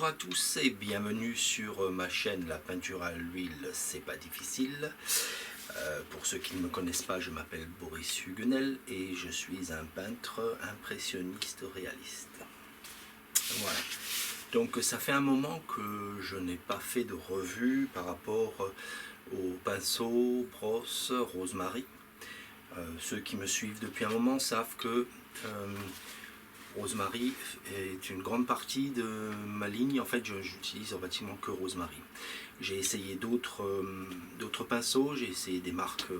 à tous et bienvenue sur ma chaîne La peinture à l'huile, c'est pas difficile. Pour ceux qui ne me connaissent pas, je m'appelle Boris Huguenel et je suis un peintre impressionniste réaliste. Voilà. Donc ça fait un moment que je n'ai pas fait de revue par rapport aux pinceaux, brosses, rosemary. Ceux qui me suivent depuis un moment savent que rosemary est une grande partie de ma ligne. En fait, j'utilise pratiquement que rosemary. J'ai essayé d'autres pinceaux, j'ai essayé des marques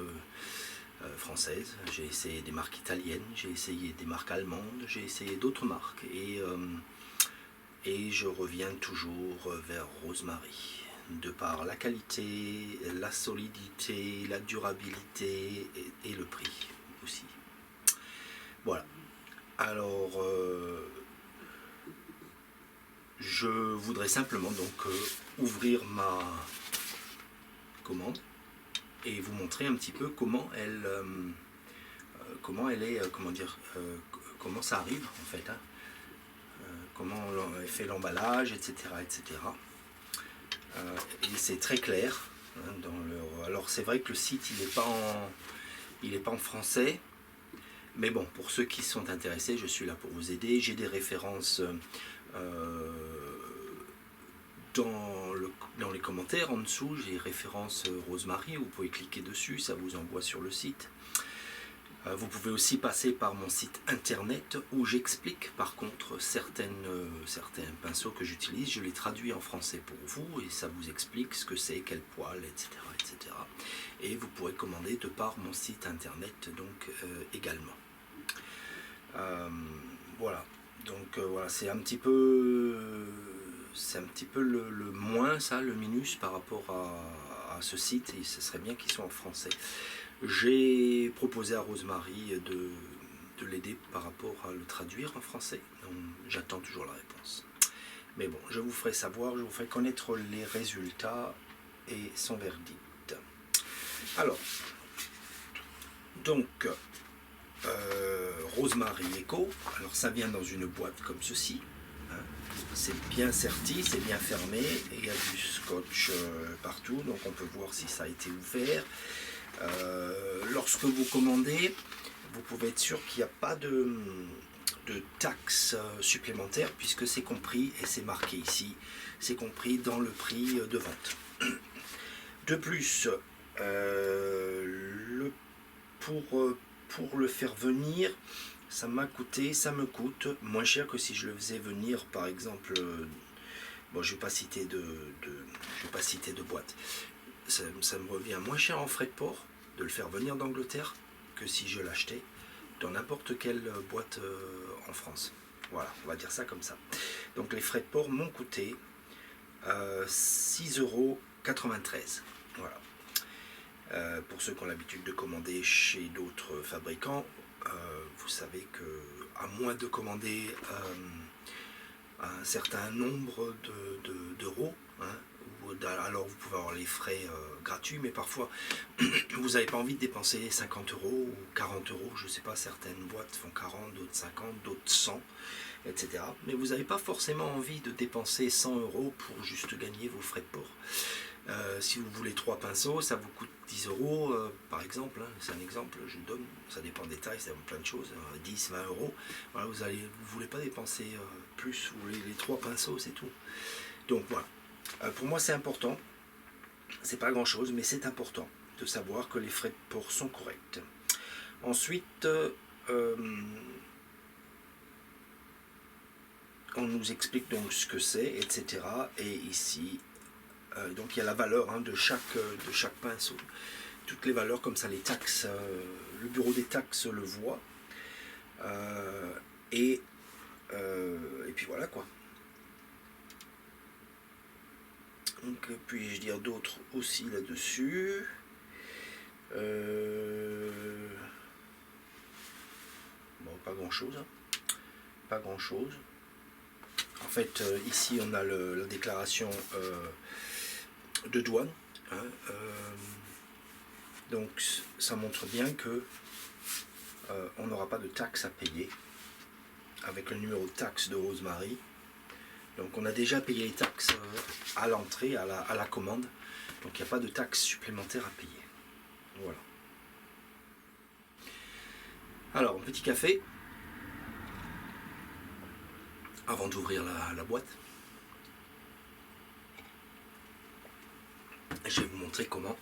françaises, j'ai essayé des marques italiennes, j'ai essayé des marques allemandes, j'ai essayé d'autres marques et je reviens toujours vers rosemary, de par la qualité, la solidité, la durabilité et le prix aussi. Voilà. Alors, je voudrais simplement donc ouvrir ma commande et vous montrer un petit peu comment elle est, comment ça arrive en fait, hein, comment on fait l'emballage, etc., etc. Et c'est très clair. Hein, alors c'est vrai que le site il n'est pas en français. Mais bon, pour ceux qui sont intéressés, je suis là pour vous aider. J'ai des références dans les commentaires en dessous. J'ai références rosemary, vous pouvez cliquer dessus, ça vous envoie sur le site. Vous pouvez aussi passer par mon site internet où j'explique par contre certains pinceaux que j'utilise. Je les traduis en français pour vous et ça vous explique ce que c'est, quel poil, etc., etc. Et vous pourrez commander de par mon site internet donc également. Voilà, donc voilà, c'est un petit peu le moins, ça, le minus par rapport à ce site, et ce serait bien qu'ils soient en français. J'ai proposé à rosemary de l'aider par rapport à le traduire en français, donc j'attends toujours la réponse. Mais bon, je vous ferai savoir, je vous ferai connaître les résultats et son verdict. Alors, donc, rosemary Eco, alors ça vient dans une boîte comme ceci, hein. C'est bien serti, c'est bien fermé, et il y a du scotch partout, donc on peut voir si ça a été ouvert. Lorsque vous commandez, vous pouvez être sûr qu'il n'y a pas de taxes supplémentaires, puisque c'est compris, et c'est marqué ici, c'est compris dans le prix de vente. De plus, pour le faire venir, ça me coûte moins cher que si je le faisais venir, par exemple, bon, je ne vais pas citer de boîte. Ça me revient moins cher en frais de port de le faire venir d'Angleterre que si je l'achetais dans n'importe quelle boîte en France. Voilà, on va dire ça comme ça. Donc les frais de port m'ont coûté 6,93 €. Voilà. Pour ceux qui ont l'habitude de commander chez d'autres fabricants, vous savez que à moins de commander un certain nombre d'euros, hein, alors vous pouvez avoir les frais gratuits, mais parfois vous n'avez pas envie de dépenser 50 € ou 40 €, je ne sais pas, certaines boîtes font 40, d'autres 50, d'autres 100, etc. Mais vous n'avez pas forcément envie de dépenser 100 € pour juste gagner vos frais de port. Si vous voulez 3 pinceaux, ça vous coûte 10 € par exemple, hein, c'est un exemple, je donne, ça dépend des tailles, ça dépend plein de choses, 10, 20 €. Voilà, vous ne voulez pas dépenser plus, vous voulez les 3 pinceaux, c'est tout. Donc voilà, pour moi c'est important, c'est pas grand chose, mais c'est important de savoir que les frais de port sont corrects. Ensuite, on nous explique donc ce que c'est, etc. Et ici, donc il y a la valeur, hein, de chaque pinceau. Toutes les valeurs, comme ça les taxes, le bureau des taxes le voit. Et puis voilà quoi. Donc, puis-je dire d'autres aussi là-dessus? Bon, pas grand-chose. Hein. Pas grand-chose. En fait, ici, on a la déclaration de douane. Hein, donc, ça montre bien que on n'aura pas de taxe à payer avec le numéro de taxe de rosemary. Donc on a déjà payé les taxes à l'entrée, à la commande. Donc il n'y a pas de taxes supplémentaires à payer. Voilà. Alors, un petit café. Avant d'ouvrir la boîte. Et je vais vous montrer comment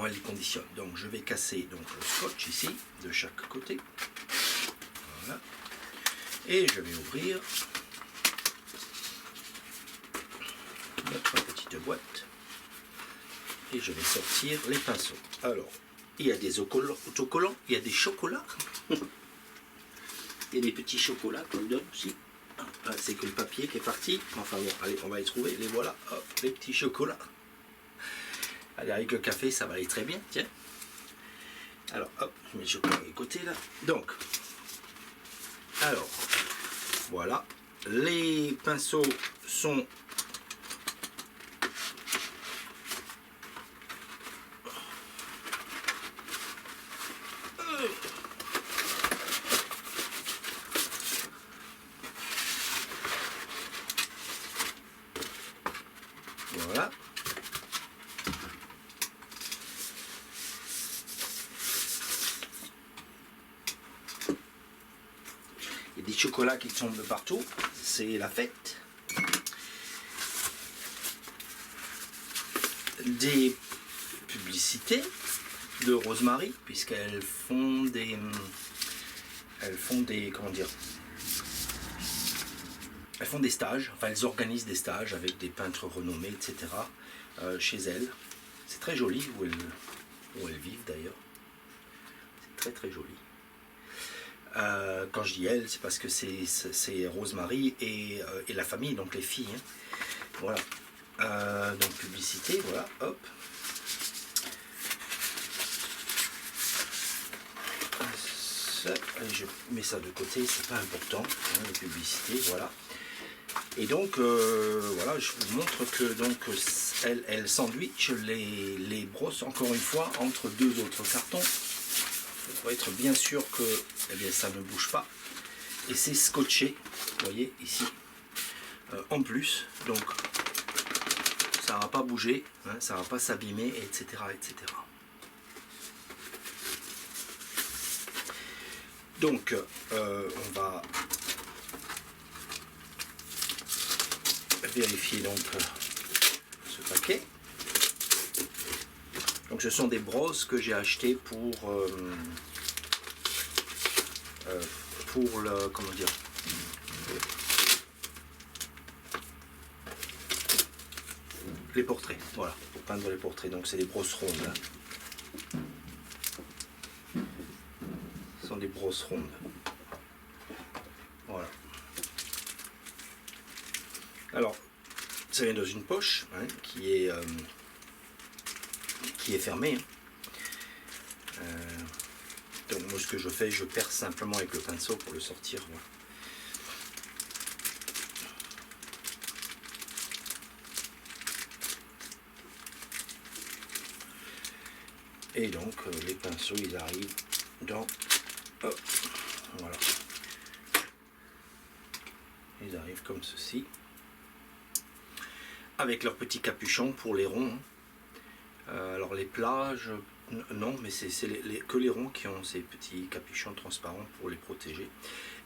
elle conditionne. Donc je vais casser donc, le scotch ici, de chaque côté. Voilà. Et je vais ouvrir notre petite boîte. Et je vais sortir les pinceaux. Alors, il y a des autocollants, il y a des chocolats. Il y a des petits chocolats qu'on donne aussi. C'est que le papier qui est parti. Enfin bon, allez, on va les trouver. Les voilà, hop, les petits chocolats. Allez, avec le café, ça va aller très bien, tiens. Alors, hop, je mets le chocolat de côté là. Donc, alors, voilà. Les pinceaux sont... Voilà. Il y a des chocolats qui tombent de partout. C'est la fête. Des publicités de Rosemary, puisqu'elles font des... comment dire, elles font des stages, enfin elles organisent des stages avec des peintres renommés, etc. Chez elles. C'est très joli où elles vivent d'ailleurs. C'est très très joli. Quand je dis elles, c'est parce que c'est Rosemary et la famille, donc les filles. Hein. Voilà. Donc publicité, voilà, hop. Ça, je mets ça de côté, c'est pas important, hein, les publicités, voilà. Et donc, voilà, je vous montre que donc elle sandwich les brosses, encore une fois, entre deux autres cartons. Pour être bien sûr que eh bien, ça ne bouge pas. Et c'est scotché, vous voyez, ici, en plus. Donc, ça ne va pas bouger, hein, ça ne va pas s'abîmer, etc., etc. Donc, on va vérifier donc ce paquet. Donc, ce sont des brosses que j'ai achetées pour le, comment dire, les portraits, voilà, pour peindre les portraits. Donc, c'est des brosses rondes. Hein. Ce sont des brosses rondes. Voilà. Alors, ça vient dans une poche hein, qui est fermée. Hein. Donc moi ce que je fais, je perce simplement avec le pinceau pour le sortir. Voilà. Et donc les pinceaux ils arrivent dans... Hop, voilà. Ils arrivent comme ceci. Avec leur petit capuchon pour les ronds. Alors les plages, non, mais c'est que les ronds qui ont ces petits capuchons transparents pour les protéger.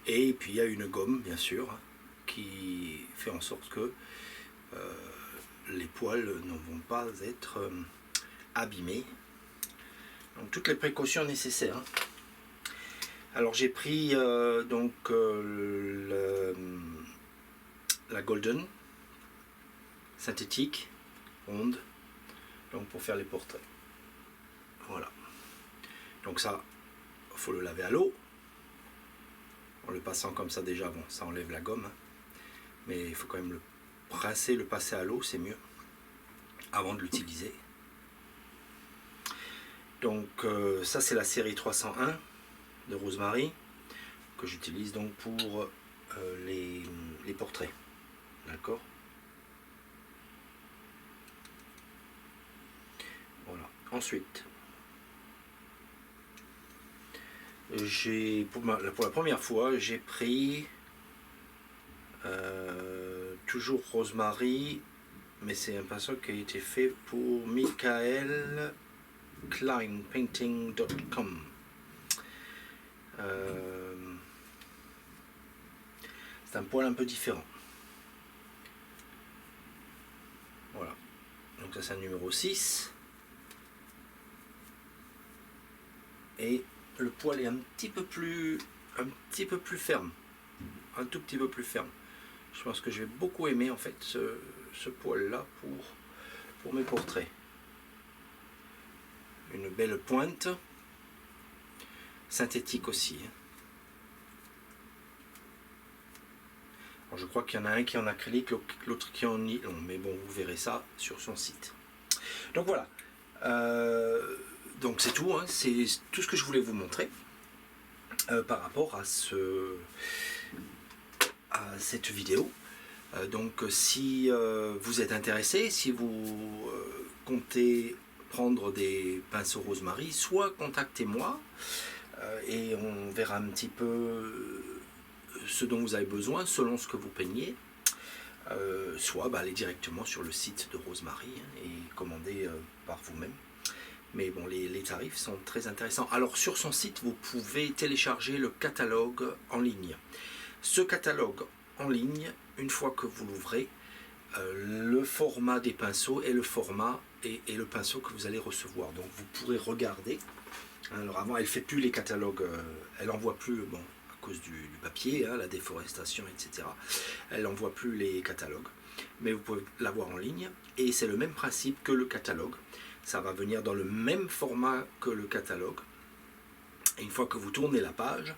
Et puis il y a une gomme, bien sûr, qui fait en sorte que les poils ne vont pas être abîmés. Donc toutes les précautions nécessaires. Alors j'ai pris donc la Golden synthétique ronde, donc pour faire les portraits. Voilà. Donc ça, faut le laver à l'eau. En le passant comme ça déjà, bon, ça enlève la gomme, hein. Mais il faut quand même le passer à l'eau, c'est mieux, avant de l'utiliser. Donc ça c'est la série 301 de Rosemary que j'utilise donc pour les portraits. D'accord. Voilà. Ensuite, pour la première fois, j'ai pris Toujours Rosemary, mais c'est un pinceau qui a été fait pour Michael Klein Painting.com. C'est un poil un peu différent. Voilà. Donc ça c'est un numéro 6. Et le poil est un petit peu plus ferme. Un tout petit peu plus ferme. Je pense que je vais beaucoup aimer en fait ce poil là pour mes portraits. Une belle pointe. Synthétique aussi. Alors je crois qu'il y en a un qui est en acrylique, l'autre qui est en nylon, mais bon, vous verrez ça sur son site. Donc voilà. Donc c'est tout, hein. C'est tout ce que je voulais vous montrer par rapport à cette vidéo. Donc si vous êtes intéressé, si vous comptez prendre des pinceaux Rosemary, soit contactez-moi et on verra un petit peu ce dont vous avez besoin selon ce que vous peignez, soit allez directement sur le site de Rosemary et commander par vous-même. Mais bon, les tarifs sont très intéressants. Alors sur son site, vous pouvez télécharger le catalogue en ligne. Ce catalogue en ligne, une fois que vous l'ouvrez, le format des pinceaux et le format et le pinceau que vous allez recevoir. Donc vous pourrez regarder. Alors avant, elle ne fait plus les catalogues, elle n'envoie plus, bon, à cause du papier, hein, la déforestation, etc. Elle n'envoie plus les catalogues. Mais vous pouvez l'avoir en ligne. Et c'est le même principe que le catalogue. Ça va venir dans le même format que le catalogue. Et une fois que vous tournez la page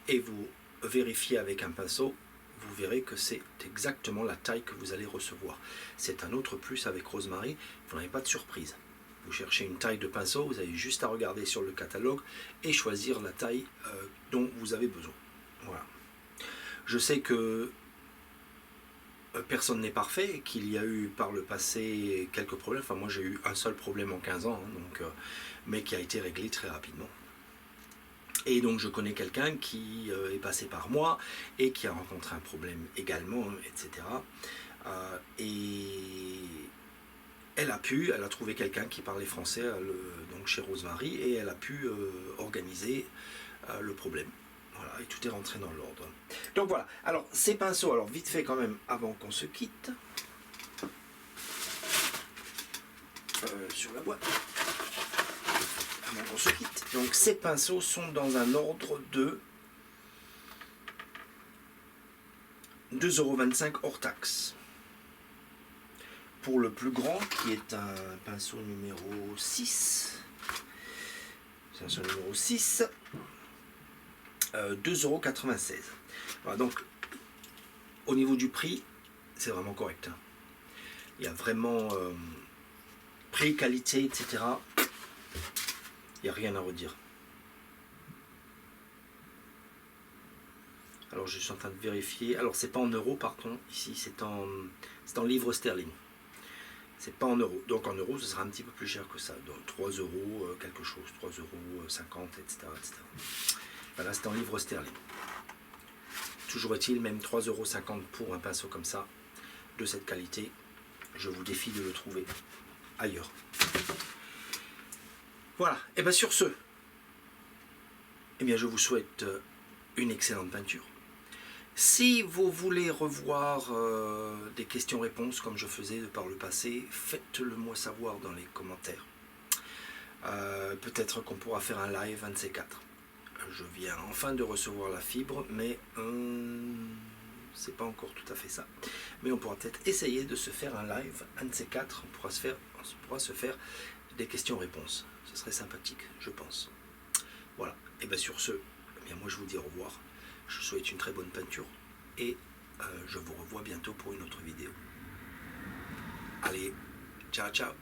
et vous vérifiez avec un pinceau, vous verrez que c'est exactement la taille que vous allez recevoir. C'est un autre plus avec Rosemary, vous n'avez pas de surprise. Vous cherchez une taille de pinceau, vous avez juste à regarder sur le catalogue et choisir la taille dont vous avez besoin. Voilà. Je sais que personne n'est parfait et qu'il y a eu par le passé quelques problèmes. Enfin, moi j'ai eu un seul problème en 15 ans, hein, donc, mais qui a été réglé très rapidement. Et donc je connais quelqu'un qui est passé par moi et qui a rencontré un problème également, etc. Et elle a trouvé quelqu'un qui parlait français donc chez Rosemary et elle a pu organiser le problème. Voilà, et tout est rentré dans l'ordre. Donc voilà, alors ces pinceaux, alors vite fait quand même avant qu'on se quitte, sur la boîte. On se quitte. Donc ces pinceaux sont dans un ordre de 2,25 € hors taxe. Pour le plus grand, qui est un pinceau numéro 6, c'est un pinceau numéro 6, 2,96 €. Voilà, donc au niveau du prix, c'est vraiment correct. Hein. Il y a vraiment prix, qualité, etc. Il n'y a rien à redire. Alors je suis en train de vérifier. Alors c'est pas en euros par contre. Ici c'est en livres sterling. C'est pas en euros. Donc en euros ce sera un petit peu plus cher que ça. Donc 3 € quelque chose. 3,50 €, etc. Voilà, c'est en livres sterling. Toujours est-il, même 3,50 € pour un pinceau comme ça, de cette qualité, je vous défie de le trouver ailleurs. Voilà, et bien sur ce, je vous souhaite une excellente peinture. Si vous voulez revoir des questions-réponses comme je faisais par le passé, faites-le moi savoir dans les commentaires. Peut-être qu'on pourra faire un live, un de ces quatre. Je viens enfin de recevoir la fibre, mais c'est pas encore tout à fait ça. Mais on pourra peut-être essayer de se faire un live, un de ces quatre. On pourra se faire des questions-réponses. Ce serait sympathique, je pense. Voilà. Et bien sur ce, moi je vous dis au revoir. Je vous souhaite une très bonne peinture et je vous revois bientôt pour une autre vidéo. Allez, ciao ciao.